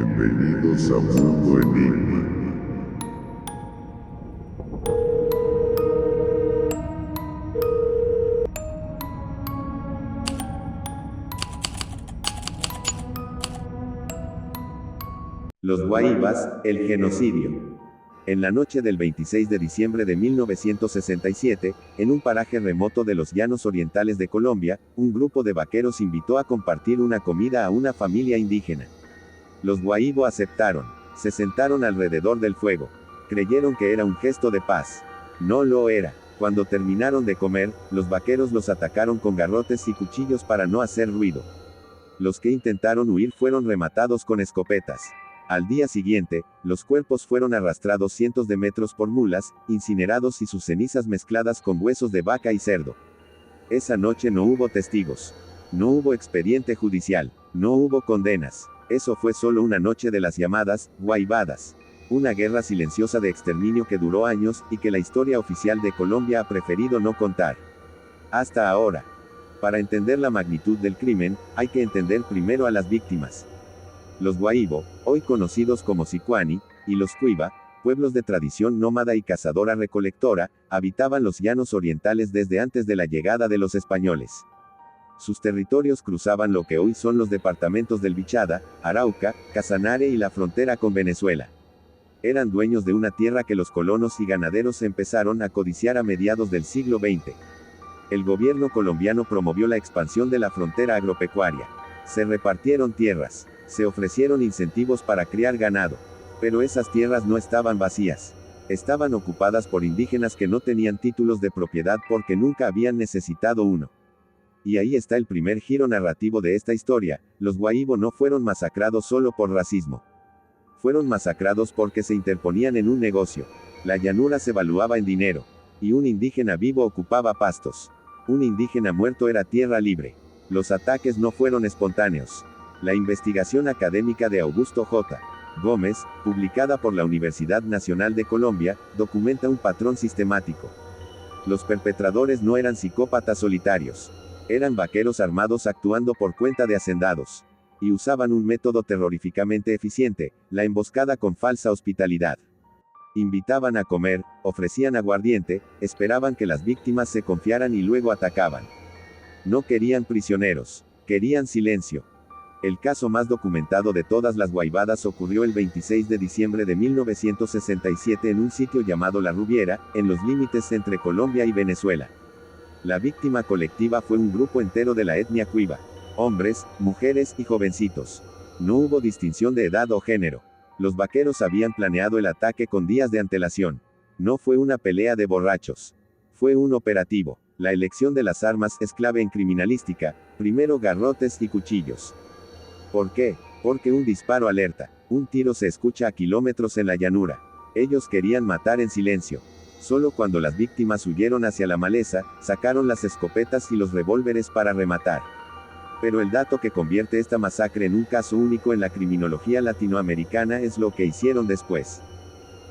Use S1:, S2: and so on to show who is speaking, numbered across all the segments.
S1: Bienvenidos a Mundo Enigma.
S2: Los Guaivas, el genocidio. En la noche del 26 de diciembre de 1967, en un paraje remoto de los llanos orientales de Colombia, un grupo de vaqueros invitó a compartir una comida a una familia indígena. Los Guaivos aceptaron. Se sentaron alrededor del fuego. Creyeron que era un gesto de paz. No lo era. Cuando terminaron de comer, los vaqueros los atacaron con garrotes y cuchillos para no hacer ruido. Los que intentaron huir fueron rematados con escopetas. Al día siguiente, los cuerpos fueron arrastrados cientos de metros por mulas, incinerados y sus cenizas mezcladas con huesos de vaca y cerdo. Esa noche no hubo testigos. No hubo expediente judicial. No hubo condenas. Eso fue solo una noche de las llamadas guaivadas. Una guerra silenciosa de exterminio que duró años y que la historia oficial de Colombia ha preferido no contar. Hasta ahora. Para entender la magnitud del crimen, hay que entender primero a las víctimas. Los Guaivos, hoy conocidos como Sicuani, y los Cuiva, pueblos de tradición nómada y cazadora-recolectora, habitaban los llanos orientales desde antes de la llegada de los españoles. Sus territorios cruzaban lo que hoy son los departamentos del Bichada, Arauca, Casanare y la frontera con Venezuela. Eran dueños de una tierra que los colonos y ganaderos empezaron a codiciar a mediados del siglo XX. El gobierno colombiano promovió la expansión de la frontera agropecuaria. Se repartieron tierras. Se ofrecieron incentivos para criar ganado. Pero esas tierras no estaban vacías. Estaban ocupadas por indígenas que no tenían títulos de propiedad porque nunca habían necesitado uno. Y ahí está el primer giro narrativo de esta historia: los Guaivos no fueron masacrados solo por racismo. Fueron masacrados porque se interponían en un negocio. La llanura se valuaba en dinero. Y un indígena vivo ocupaba pastos. Un indígena muerto era tierra libre. Los ataques no fueron espontáneos. La investigación académica de Augusto J. Gómez, publicada por la Universidad Nacional de Colombia, documenta un patrón sistemático. Los perpetradores no eran psicópatas solitarios. Eran vaqueros armados actuando por cuenta de hacendados. Y usaban un método terroríficamente eficiente: la emboscada con falsa hospitalidad. Invitaban a comer, ofrecían aguardiente, esperaban que las víctimas se confiaran y luego atacaban. No querían prisioneros. Querían silencio. El caso más documentado de todas las guaivadas ocurrió el 26 de diciembre de 1967 en un sitio llamado La Rubiera, en los límites entre Colombia y Venezuela. La víctima colectiva fue un grupo entero de la etnia cuiva. Hombres, mujeres y jovencitos. No hubo distinción de edad o género. Los vaqueros habían planeado el ataque con días de antelación. No fue una pelea de borrachos. Fue un operativo. La elección de las armas es clave en criminalística: primero garrotes y cuchillos. ¿Por qué? Porque un disparo alerta. Un tiro se escucha a kilómetros en la llanura. Ellos querían matar en silencio. Solo cuando las víctimas huyeron hacia la maleza, sacaron las escopetas y los revólveres para rematar. Pero el dato que convierte esta masacre en un caso único en la criminología latinoamericana es lo que hicieron después.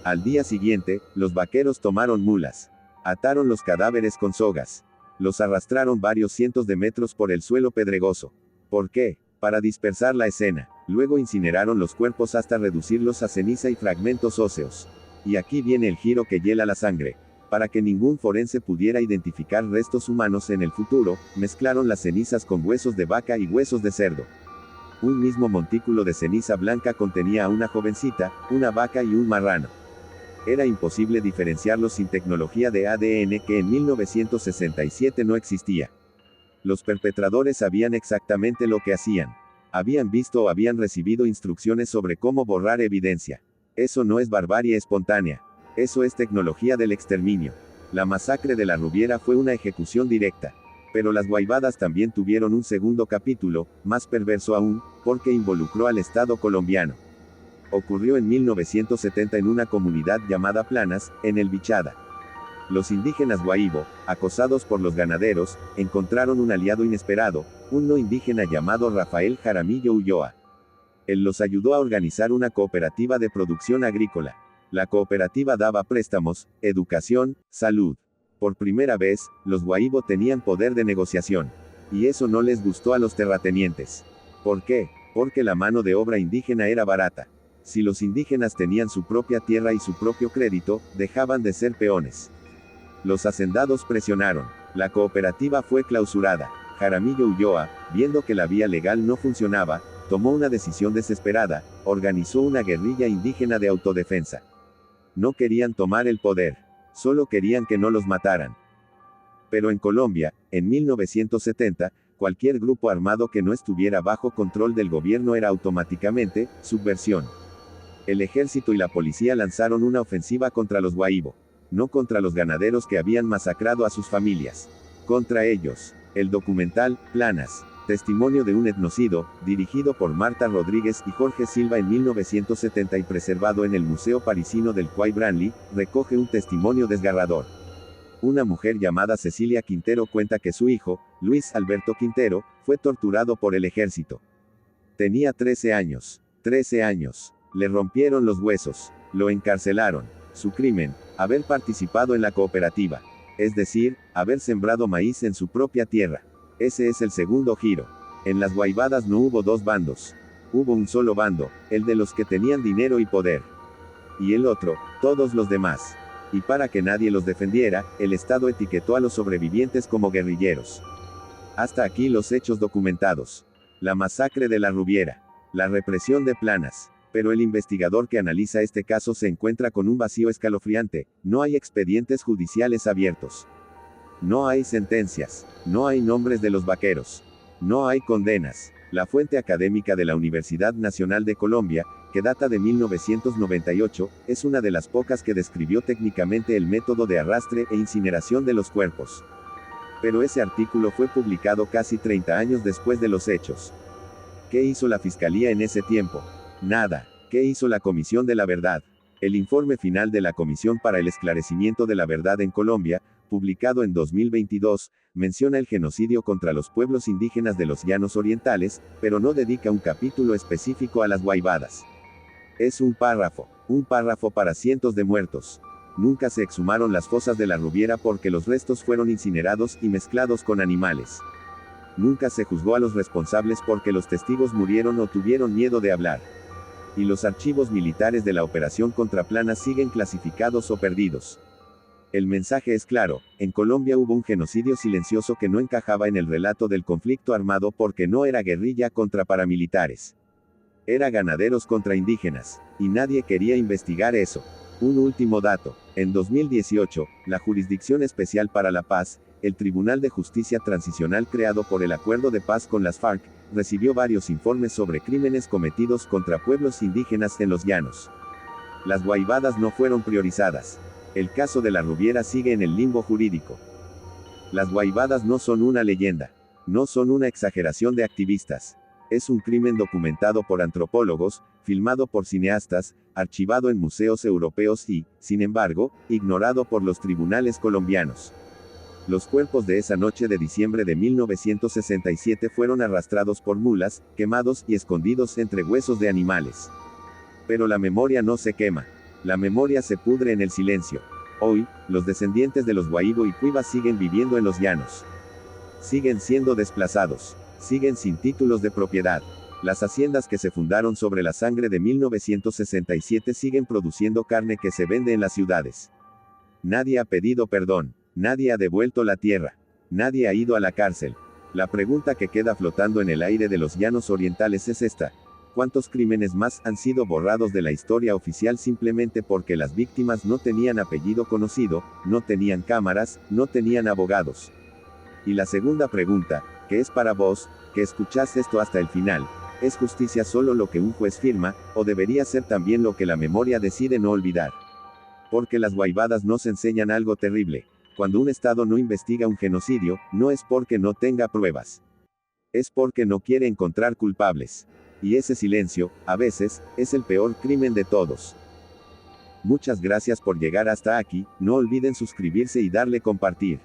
S2: Al día siguiente, los vaqueros tomaron mulas. Ataron los cadáveres con sogas. Los arrastraron varios cientos de metros por el suelo pedregoso. ¿Por qué? Para dispersar la escena. Luego incineraron los cuerpos hasta reducirlos a ceniza y fragmentos óseos. Y aquí viene el giro que hiela la sangre. Para que ningún forense pudiera identificar restos humanos en el futuro, mezclaron las cenizas con huesos de vaca y huesos de cerdo. Un mismo montículo de ceniza blanca contenía a una jovencita, una vaca y un marrano. Era imposible diferenciarlos sin tecnología de ADN que en 1967 no existía. Los perpetradores sabían exactamente lo que hacían. Habían visto o habían recibido instrucciones sobre cómo borrar evidencia. Eso no es barbarie espontánea. Eso es tecnología del exterminio. La masacre de La Rubiera fue una ejecución directa. Pero las guaivadas también tuvieron un segundo capítulo, más perverso aún, porque involucró al Estado colombiano. Ocurrió en 1970 en una comunidad llamada Planas, en el Bichada. Los indígenas Guaivos, acosados por los ganaderos, encontraron un aliado inesperado, un no indígena llamado Rafael Jaramillo Ulloa. Él los ayudó a organizar una cooperativa de producción agrícola. La cooperativa daba préstamos, educación, salud. Por primera vez, los Guaivos tenían poder de negociación. Y eso no les gustó a los terratenientes. ¿Por qué? Porque la mano de obra indígena era barata. Si los indígenas tenían su propia tierra y su propio crédito, dejaban de ser peones. Los hacendados presionaron. La cooperativa fue clausurada. Jaramillo Ulloa, viendo que la vía legal no funcionaba, tomó una decisión desesperada, organizó una guerrilla indígena de autodefensa. No querían tomar el poder. Solo querían que no los mataran. Pero en Colombia, en 1970, cualquier grupo armado que no estuviera bajo control del gobierno era automáticamente subversión. El ejército y la policía lanzaron una ofensiva contra los Guaíbo. No contra los ganaderos que habían masacrado a sus familias. Contra ellos. El documental, Planas. Testimonio de un etnocidio, dirigido por Marta Rodríguez y Jorge Silva en 1970 y preservado en el Museo Parisino del Quai Branly, recoge un testimonio desgarrador. Una mujer llamada Cecilia Quintero cuenta que su hijo, Luis Alberto Quintero, fue torturado por el ejército. Tenía 13 años. 13 años. Le rompieron los huesos. Lo encarcelaron. Su crimen, haber participado en la cooperativa. Es decir, haber sembrado maíz en su propia tierra. Ese es el segundo giro. En las Guaybadas no hubo dos bandos. Hubo un solo bando, el de los que tenían dinero y poder. Y el otro, todos los demás. Y para que nadie los defendiera, el Estado etiquetó a los sobrevivientes como guerrilleros. Hasta aquí los hechos documentados. La masacre de la Rubiera. La represión de Planas. Pero el investigador que analiza este caso se encuentra con un vacío escalofriante. No hay expedientes judiciales abiertos. No hay sentencias. No hay nombres de los vaqueros. No hay condenas. La fuente académica de la Universidad Nacional de Colombia, que data de 1998, es una de las pocas que describió técnicamente el método de arrastre e incineración de los cuerpos. Pero ese artículo fue publicado casi 30 años después de los hechos. ¿Qué hizo la Fiscalía en ese tiempo? Nada. ¿Qué hizo la Comisión de la Verdad? El informe final de la Comisión para el Esclarecimiento de la Verdad en Colombia, publicado en 2022, menciona el genocidio contra los pueblos indígenas de los Llanos Orientales, pero no dedica un capítulo específico a las Guaybadas. Es un párrafo para cientos de muertos. Nunca se exhumaron las fosas de la Rubiera porque los restos fueron incinerados y mezclados con animales. Nunca se juzgó a los responsables porque los testigos murieron o tuvieron miedo de hablar. Y los archivos militares de la operación contra Planas siguen clasificados o perdidos. El mensaje es claro, en Colombia hubo un genocidio silencioso que no encajaba en el relato del conflicto armado porque no era guerrilla contra paramilitares. Era ganaderos contra indígenas, y nadie quería investigar eso. Un último dato, en 2018, la Jurisdicción Especial para la Paz, el Tribunal de Justicia Transicional creado por el Acuerdo de Paz con las FARC, recibió varios informes sobre crímenes cometidos contra pueblos indígenas en los llanos. Las Guaybadas no fueron priorizadas. El caso de la Rubiera sigue en el limbo jurídico. Las Guaybadas no son una leyenda. No son una exageración de activistas. Es un crimen documentado por antropólogos, filmado por cineastas, archivado en museos europeos y, sin embargo, ignorado por los tribunales colombianos. Los cuerpos de esa noche de diciembre de 1967 fueron arrastrados por mulas, quemados y escondidos entre huesos de animales. Pero la memoria no se quema. La memoria se pudre en el silencio. Hoy, los descendientes de los Guaíbo y Cuivas siguen viviendo en los llanos. Siguen siendo desplazados. Siguen sin títulos de propiedad. Las haciendas que se fundaron sobre la sangre de 1967 siguen produciendo carne que se vende en las ciudades. Nadie ha pedido perdón. Nadie ha devuelto la tierra. Nadie ha ido a la cárcel. La pregunta que queda flotando en el aire de los llanos orientales es esta. ¿Cuántos crímenes más han sido borrados de la historia oficial simplemente porque las víctimas no tenían apellido conocido, no tenían cámaras, no tenían abogados? Y la segunda pregunta, que es para vos, que escuchás esto hasta el final, ¿es justicia solo lo que un juez firma, o debería ser también lo que la memoria decide no olvidar? Porque las Guaybadas nos enseñan algo terrible. Cuando un Estado no investiga un genocidio, no es porque no tenga pruebas. Es porque no quiere encontrar culpables. Y ese silencio, a veces, es el peor crimen de todos. Muchas gracias por llegar hasta aquí, no olviden suscribirse y darle compartir.